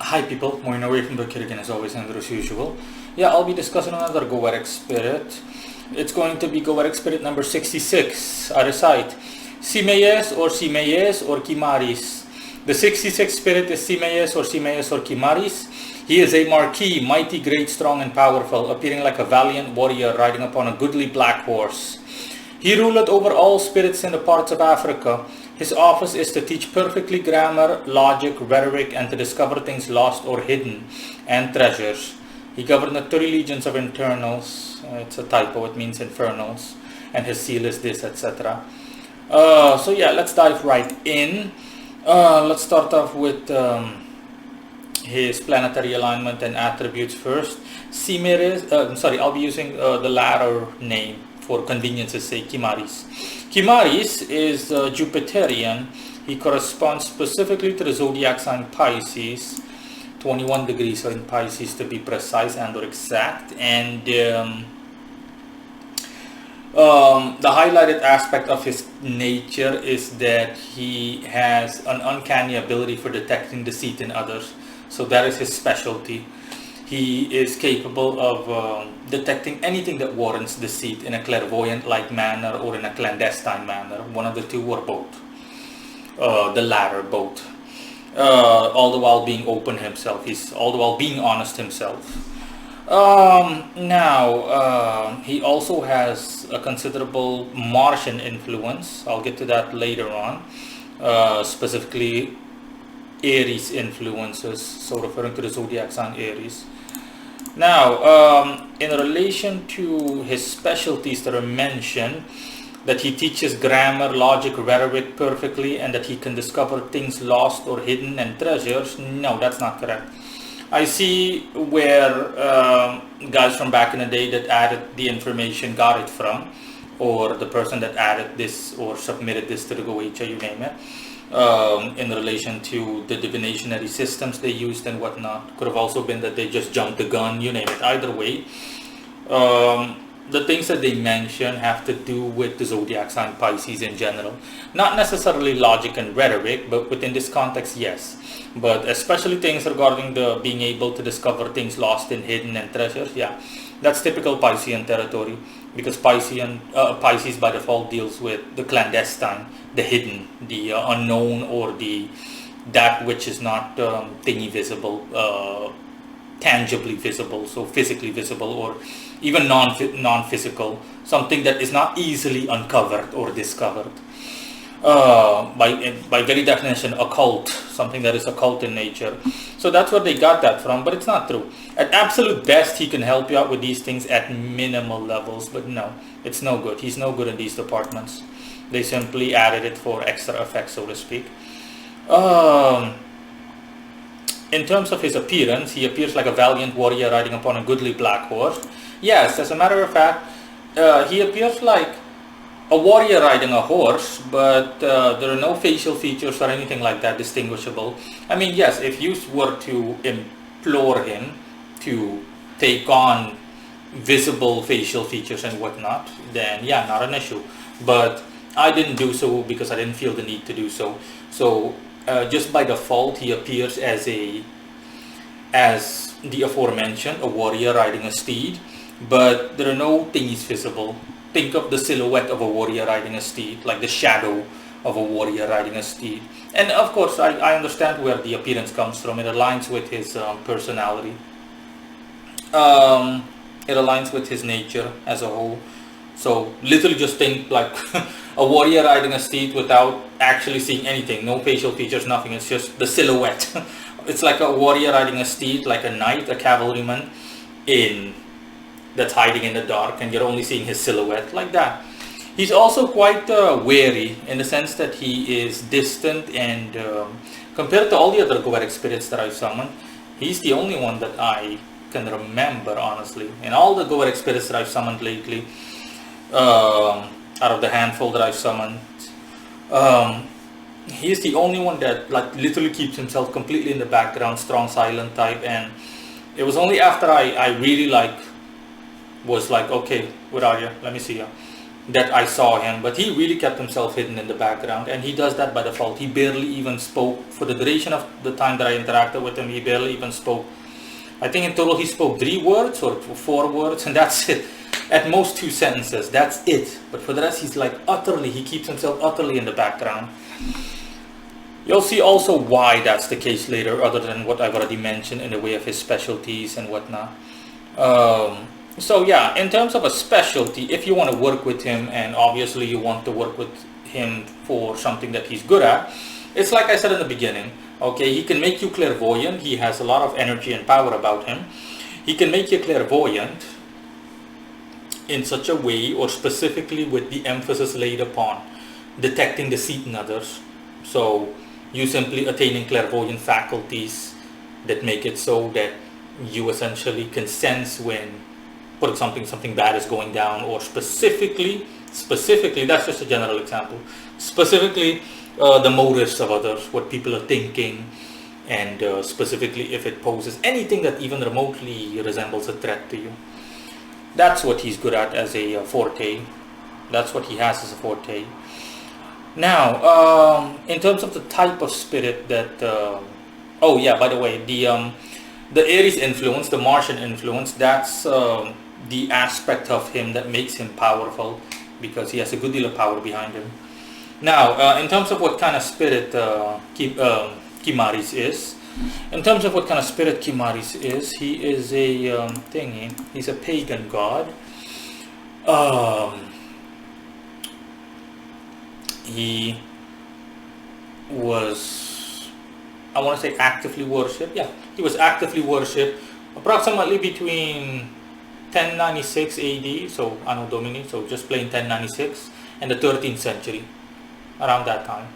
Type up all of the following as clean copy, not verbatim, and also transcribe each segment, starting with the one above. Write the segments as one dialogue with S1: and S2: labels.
S1: Hi people, Moin away from the kid again as always and as usual. Yeah, I'll be discussing another goetic spirit. It's going to be goetic spirit number 66. I recite Cimejes or Kimaris. The 66th spirit is Cimejes or Kimaris. He is a marquis, mighty, great, strong and powerful, appearing like a valiant warrior riding upon a goodly black horse. He ruleth over all spirits in the parts of Africa. His office is to teach perfectly grammar, logic, rhetoric, and to discover things lost or hidden, and treasures. He governed 30 legions of internals. It's a typo, it means infernals. And his seal is this, etc. So yeah, let's dive right in. Let's start off with his planetary alignment and attributes first. Cimeres, I'll be using the latter name for convenience's sake, Kimaris. Kimaris is Jupiterian. He corresponds specifically to the zodiac sign Pisces, 21 degrees in Pisces to be precise and or exact. And the highlighted aspect of his nature is that he has an uncanny ability for detecting deceit in others. So that is his specialty. He is capable of detecting anything that warrants deceit in a clairvoyant-like manner or in a clandestine manner. One of the two or both. The latter, both. All the while being open himself. He's all the while being honest himself. He also has a considerable Martian influence. I'll get to that later on. Specifically Aries influences, so referring to the zodiac sign Aries. Now, in relation to his specialties that are mentioned, that he teaches grammar, logic, rhetoric perfectly, and that he can discover things lost or hidden and treasures, no, that's not correct. I see where guys from back in the day that added the information got it from, or the person that added this or submitted this to the goetic, you name it. In relation to the divinatory systems they used and whatnot. Could have also been that they just jumped the gun, you name it. Either way, the things that they mention have to do with the zodiac sign Pisces in general. Not necessarily logic and rhetoric, but within this context, yes. But especially things regarding the being able to discover things lost and hidden and treasures, yeah. That's typical Piscean territory, because Pisces by default deals with the clandestine, the hidden, the unknown, or that which is not thingy visible, tangibly visible, so physically visible, or even non-physical, something that is not easily uncovered or discovered. By very definition, occult, something that is occult in nature. So that's where they got that from, but it's not true. At absolute best, he can help you out with these things at minimal levels, but no, it's no good. He's no good in these departments. They simply added it for extra effect, so to speak. In terms of his appearance, he appears like a valiant warrior riding upon a goodly black horse. Yes, as a matter of fact, he appears like a warrior riding a horse, but there are no facial features or anything like that distinguishable. I mean, yes, if you were to implore him to take on visible facial features and whatnot, then yeah, not an issue. But I didn't do so because I didn't feel the need to do so. So just by default, he appears as the aforementioned, a warrior riding a steed, but there are no thingies visible. Think of the silhouette of a warrior riding a steed, like the shadow of a warrior riding a steed. And of course, I understand where the appearance comes from. It aligns with his personality. It aligns with his nature as a whole. So literally just think like a warrior riding a steed without actually seeing anything. No facial features, nothing. It's just the silhouette. It's like a warrior riding a steed, like a knight, a cavalryman that's hiding in the dark, and you're only seeing his silhouette like that. He's also quite wary in the sense that he is distant, and compared to all the other goetic spirits that I've summoned, he's the only one that I can remember, honestly. And all the goetic spirits that I've summoned lately, out of the handful that I've summoned, he's the only one that like literally keeps himself completely in the background, strong silent type. And it was only after I really was like, okay, where are you? Let me see you. that I saw him, but he really kept himself hidden in the background, and he does that by default. He barely even spoke for the duration of the time that I interacted with him. He barely even spoke. I think in total he spoke 3 words or 4 words, and that's it. At most 2 sentences, that's it. But for the rest, he's like he keeps himself utterly in the background. You'll see also why that's the case later, other than what I've already mentioned in the way of his specialties and whatnot. So yeah, in terms of a specialty, if you want to work with him, and obviously you want to work with him for something that he's good at, it's like I said in the beginning, okay, he can make you clairvoyant. He has a lot of energy and power about him. He can make you clairvoyant in such a way, or specifically with the emphasis laid upon detecting deceit in others. So you simply attaining clairvoyant faculties that make it so that you essentially can sense when, for example, something bad is going down, or specifically, that's just a general example, specifically the motives of others, what people are thinking, and specifically if it poses anything that even remotely resembles a threat to you. That's what he's good at as a forte. That's what he has as a forte. Now, in terms of the type of spirit that, oh yeah, by the way, the Aries influence, the Martian influence, that's the aspect of him that makes him powerful, because he has a good deal of power behind him. Now, in terms of what kind of spirit Kimaris is, he is a he's a pagan god. He was, I want to say, actively worshipped. Yeah, he was actively worshipped approximately between 1096 AD, so Anno Domini, so just plain 1096, and the 13th century, around that time.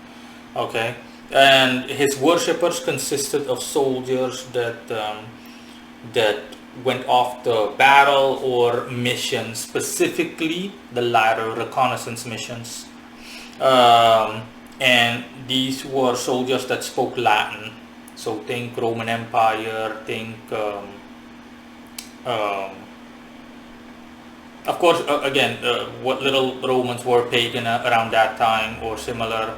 S1: Okay, and his worshippers consisted of soldiers that went off to battle or missions, specifically the latter, reconnaissance missions. And these were soldiers that spoke Latin. So think Roman Empire, think of course, again, what little Romans were pagan around that time or similar,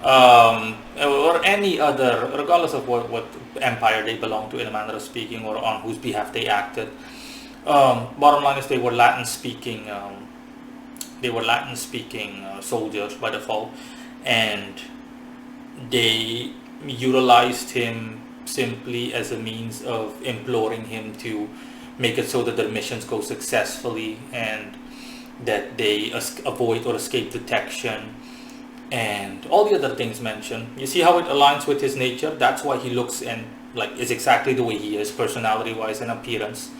S1: or any other, regardless of what empire they belonged to in a manner of speaking, or on whose behalf they acted. Bottom line is they were Latin speaking. Soldiers by default, and they utilized him simply as a means of imploring him to make it so that their missions go successfully, and that they avoid or escape detection, and all the other things mentioned. You see how it aligns with his nature? That's why he looks and is exactly the way he is, personality wise and appearance.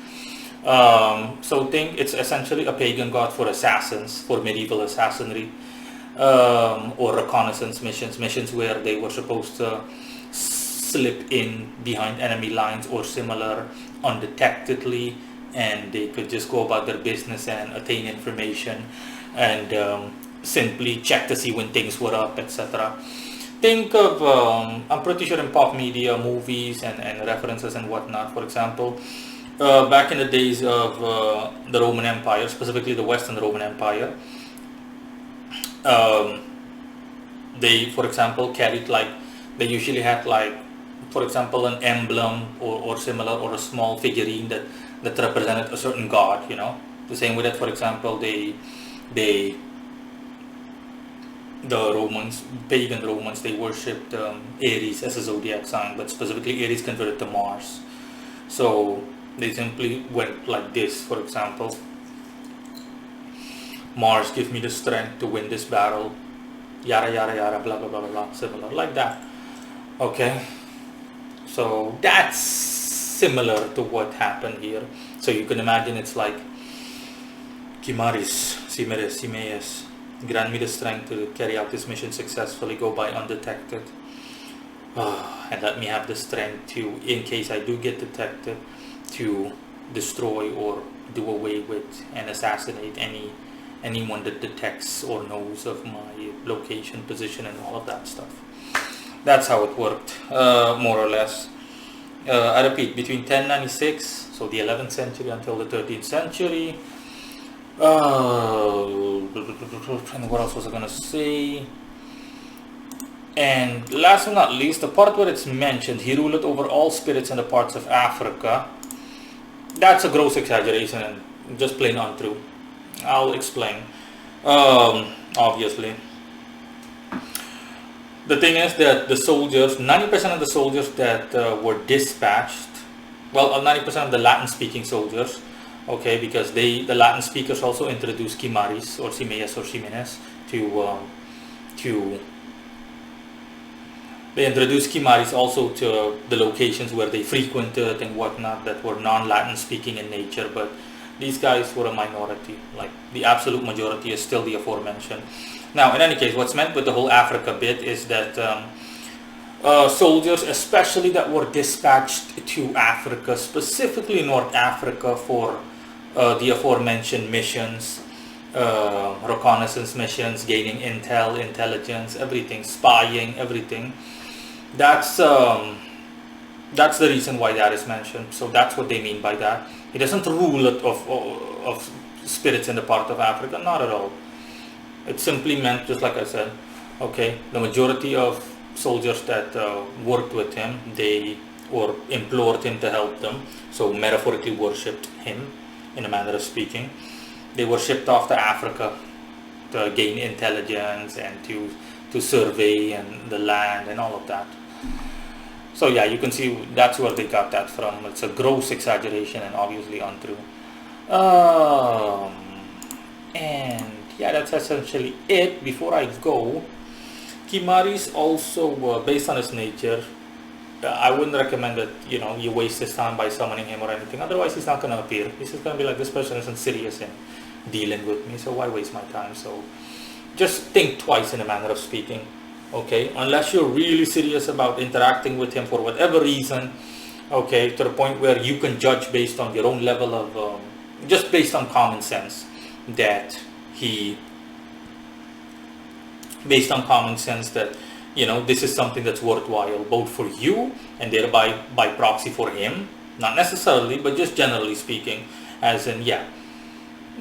S1: So think it's essentially a pagan god for assassins, for medieval assassinry, or reconnaissance missions where they were supposed to slip in behind enemy lines or similar undetectedly, and they could just go about their business and attain information, and simply check to see when things were up, etc. Think of, I'm pretty sure in pop media, movies and references and whatnot, for example, back in the days of the Roman Empire, specifically the Western Roman Empire, they, for example, carried they usually had for example, an emblem or similar, or a small figurine that represented a certain god, The same way that, for example, the Romans, pagan Romans, they worshipped Aries as a zodiac sign, but specifically Aries converted to Mars. So they simply went like this, for example, Mars, give me the strength to win this battle, yada yada yada, blah blah blah blah, similar like that. Okay, so that's similar to what happened here. So you can imagine it's like Kimaris, Cimejes, grant me the strength to carry out this mission successfully, go by undetected, and let me have the strength to, in case I do get detected, to destroy or do away with and assassinate anyone that detects or knows of my location, position, and all of that stuff. That's how it worked, more or less. I repeat, between 1096, so the 11th century, until the 13th century, What else was I gonna say? And last but not least, the part where it's mentioned, he ruled over all spirits in the parts of Africa. That's a gross exaggeration and just plain untrue. I'll explain. Obviously, the thing is that the soldiers, 90% of the soldiers that were dispatched, well, 90% of the Latin-speaking soldiers, okay, because the Latin speakers also introduced Kimaris or Cimejes or Cimejes to they introduced Kimaris also to the locations where they frequented and whatnot that were non-Latin speaking in nature, but these guys were a minority. Like the absolute majority is still the aforementioned. Now, in any case, what's meant with the whole Africa bit is that soldiers, especially that were dispatched to Africa, specifically North Africa for the aforementioned missions, reconnaissance missions, gaining intel, intelligence, everything, spying, everything. That's the reason why that is mentioned. So that's what they mean by that. It doesn't rule of spirits in the part of Africa, not at all. It simply meant, just like I said, okay, the majority of soldiers that worked with him, they or implored him to help them, so metaphorically worshipped him in a manner of speaking. They were shipped off to Africa to gain intelligence and to survey and the land and all of that. So yeah, you can see that's where they got that from. It's a gross exaggeration and obviously untrue. And yeah, that's essentially it. Before I go, Kimaris also, based on his nature, I wouldn't recommend that you waste his time by summoning him or anything. Otherwise, he's not going to appear. He's just going to be like, this person isn't serious in dealing with me, so why waste my time? So just think twice in a manner of speaking. Okay, unless you're really serious about interacting with him for whatever reason, okay, to the point where you can judge based on your own level of, just based on common sense, that based on common sense that, this is something that's worthwhile, both for you and thereby by proxy for him, not necessarily, but just generally speaking, as in, yeah,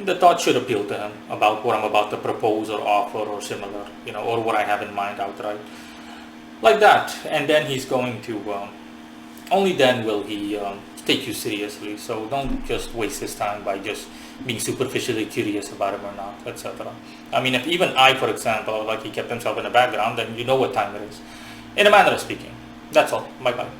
S1: the thought should appeal to him about what I'm about to propose or offer or similar, or what I have in mind outright. Like that. And then he's going to, only then will he take you seriously. So don't just waste his time by just being superficially curious about him or not, etc. I mean, if even I, for example, like he kept himself in the background, then you know what time it is. In a manner of speaking. That's all. Bye-bye.